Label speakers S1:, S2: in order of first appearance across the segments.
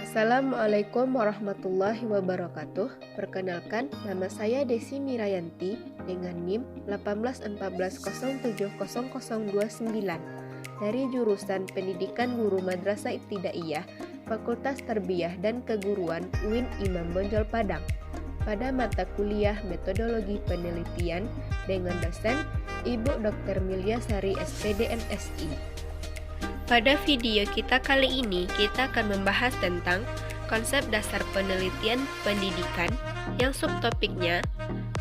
S1: Assalamualaikum warahmatullahi wabarakatuh. Perkenalkan, nama saya Desi Mirayanti dengan NIM 18140700029 dari jurusan Pendidikan Guru Madrasah Ibtidaiyah, Fakultas Tarbiyah dan Keguruan UIN Imam Bonjol Padang. Pada mata kuliah Metodologi Penelitian dengan dosen Ibu Dr. Milya Sari SPD MSI. Pada video kita kali ini, kita akan membahas tentang konsep dasar penelitian pendidikan yang subtopiknya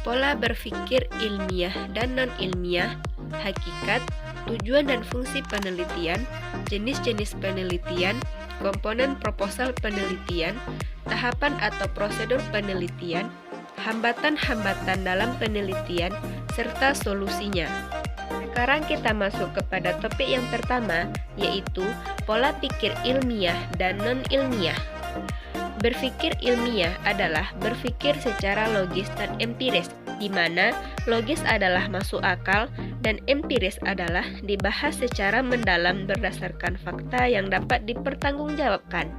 S1: pola berpikir ilmiah dan non-ilmiah, hakikat, tujuan dan fungsi penelitian, jenis-jenis penelitian, komponen proposal penelitian, tahapan atau prosedur penelitian, hambatan-hambatan dalam penelitian, serta solusinya. Sekarang kita masuk kepada topik yang pertama, yaitu pola pikir ilmiah dan non-ilmiah. Berpikir ilmiah adalah berpikir secara logis dan empiris, di mana logis adalah masuk akal dan empiris adalah dibahas secara mendalam berdasarkan fakta yang dapat dipertanggungjawabkan.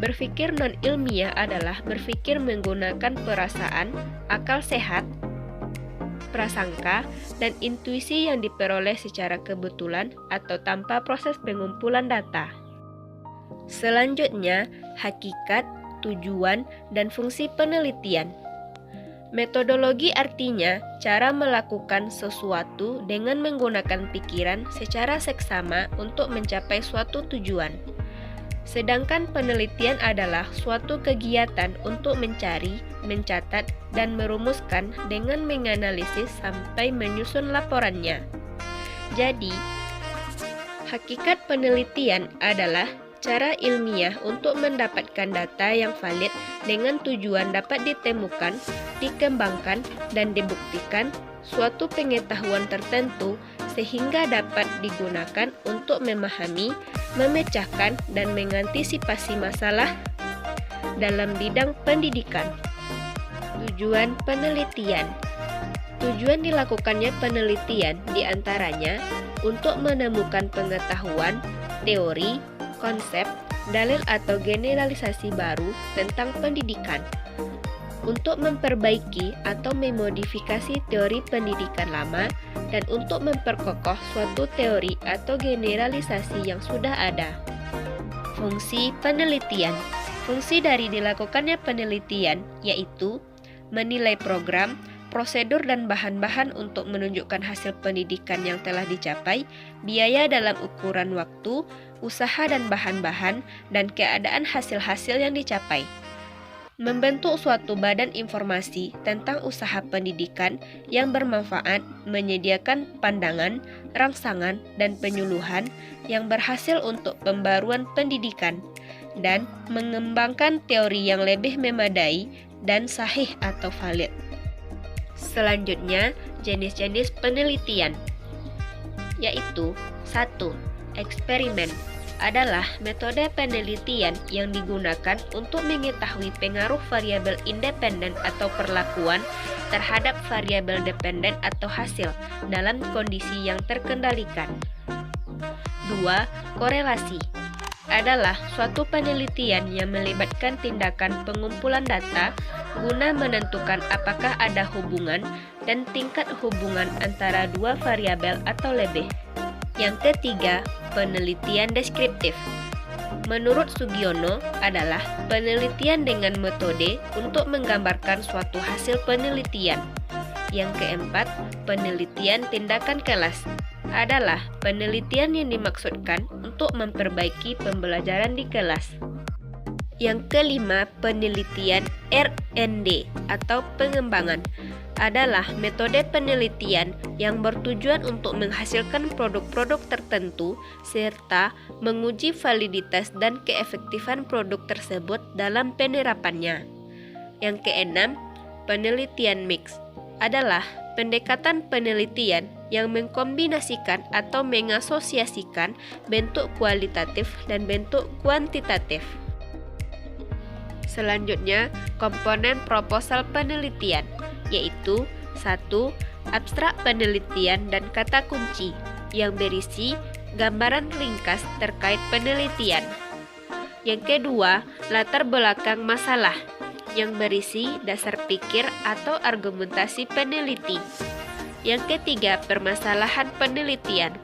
S1: Berpikir non-ilmiah adalah berpikir menggunakan perasaan, akal sehat, prasangka, dan intuisi yang diperoleh secara kebetulan atau tanpa proses pengumpulan data. Selanjutnya, hakikat, tujuan, dan fungsi penelitian. Metodologi artinya cara melakukan sesuatu dengan menggunakan pikiran secara seksama untuk mencapai suatu tujuan. Sedangkan penelitian adalah suatu kegiatan untuk mencari, mencatat, dan merumuskan dengan menganalisis sampai menyusun laporannya. Jadi, hakikat penelitian adalah cara ilmiah untuk mendapatkan data yang valid dengan tujuan dapat ditemukan, dikembangkan, dan dibuktikan suatu pengetahuan tertentu sehingga dapat digunakan untuk memahami, memecahkan, dan mengantisipasi masalah dalam bidang pendidikan. Tujuan penelitian. Tujuan dilakukannya penelitian diantaranya untuk menemukan pengetahuan, teori, konsep, dalil atau generalisasi baru tentang pendidikan, untuk memperbaiki atau memodifikasi teori pendidikan lama, dan untuk memperkokoh suatu teori atau generalisasi yang sudah ada. Fungsi penelitian. Fungsi dari dilakukannya penelitian yaitu menilai program, prosedur dan bahan-bahan untuk menunjukkan hasil pendidikan yang telah dicapai, biaya dalam ukuran waktu, usaha dan bahan-bahan, dan keadaan hasil-hasil yang dicapai. Membentuk suatu badan informasi tentang usaha pendidikan yang bermanfaat, menyediakan pandangan, rangsangan, dan penyuluhan yang berhasil untuk pembaruan pendidikan, dan mengembangkan teori yang lebih memadai dan sahih atau valid. Selanjutnya, jenis-jenis penelitian, yaitu 1. Eksperimen adalah metode penelitian yang digunakan untuk mengetahui pengaruh variabel independen atau perlakuan terhadap variabel dependen atau hasil dalam kondisi yang terkendalikan. 2. Korelasi adalah suatu penelitian yang melibatkan tindakan pengumpulan data guna menentukan apakah ada hubungan dan tingkat hubungan antara dua variabel atau lebih. Yang ketiga, penelitian deskriptif. Menurut Sugiono adalah penelitian dengan metode untuk menggambarkan suatu hasil penelitian. Yang keempat, penelitian tindakan kelas adalah penelitian yang dimaksudkan untuk memperbaiki pembelajaran di kelas. Yang kelima, penelitian R&D atau pengembangan adalah metode penelitian yang bertujuan untuk menghasilkan produk-produk tertentu serta menguji validitas dan keefektifan produk tersebut dalam penerapannya. Yang keenam, penelitian mix adalah pendekatan penelitian yang mengkombinasikan atau mengasosiasikan bentuk kualitatif dan bentuk kuantitatif. Selanjutnya, komponen proposal penelitian, yaitu 1. Abstrak penelitian dan kata kunci yang berisi gambaran ringkas terkait penelitian. Yang kedua, latar belakang masalah yang berisi dasar pikir atau argumentasi peneliti. Yang ketiga, permasalahan penelitian,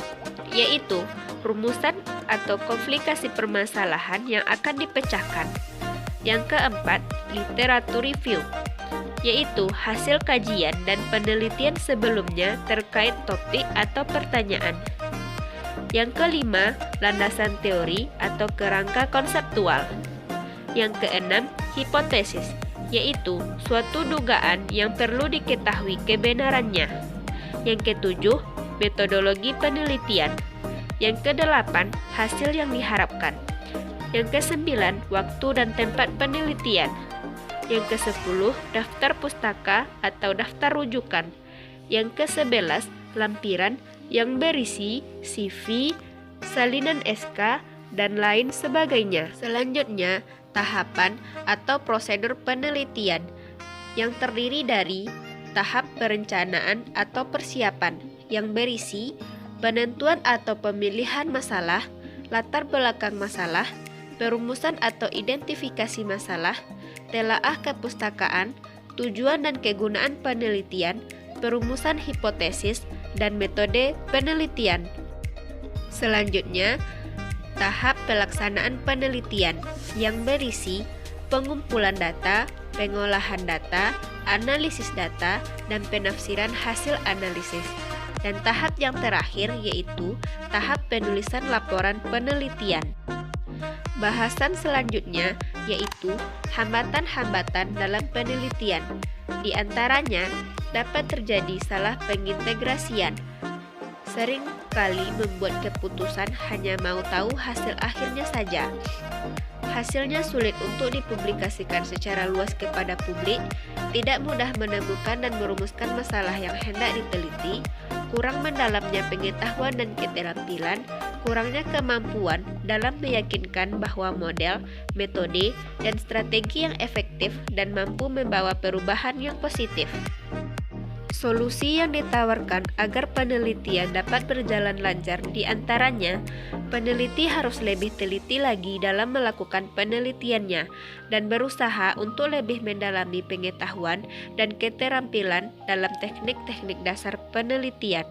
S1: yaitu rumusan atau komplikasi permasalahan yang akan dipecahkan. Yang keempat, literatur review, yaitu hasil kajian dan penelitian sebelumnya terkait topik atau pertanyaan. Yang kelima, landasan teori atau kerangka konseptual. Yang keenam, hipotesis, yaitu suatu dugaan yang perlu diketahui kebenarannya. Yang ketujuh, metodologi penelitian. Yang kedelapan, hasil yang diharapkan. Yang kesembilan, waktu dan tempat penelitian. Yang kesepuluh, daftar pustaka atau daftar rujukan. Yang kesebelas, lampiran yang berisi CV, salinan SK, dan lain sebagainya. Selanjutnya, tahapan atau prosedur penelitian yang terdiri dari tahap perencanaan atau persiapan yang berisi penentuan atau pemilihan masalah, latar belakang masalah, perumusan atau identifikasi masalah, telaah kepustakaan, tujuan dan kegunaan penelitian, perumusan hipotesis, dan metode penelitian. Selanjutnya, tahap pelaksanaan penelitian yang berisi pengumpulan data, pengolahan data, analisis data, dan penafsiran hasil analisis. Dan tahap yang terakhir yaitu tahap penulisan laporan penelitian. Bahasan selanjutnya yaitu hambatan-hambatan dalam penelitian. Di antaranya dapat terjadi salah pengintegrasian. Sering kali membuat keputusan hanya mau tahu hasil akhirnya saja. Hasilnya sulit untuk dipublikasikan secara luas kepada publik, tidak mudah menemukan dan merumuskan masalah yang hendak diteliti, kurang mendalamnya pengetahuan dan keterampilan, kurangnya kemampuan dalam meyakinkan bahwa model, metode, dan strategi yang efektif dan mampu membawa perubahan yang positif. Solusi yang ditawarkan agar penelitian dapat berjalan lancar di antaranya, peneliti harus lebih teliti lagi dalam melakukan penelitiannya dan berusaha untuk lebih mendalami pengetahuan dan keterampilan dalam teknik-teknik dasar penelitian.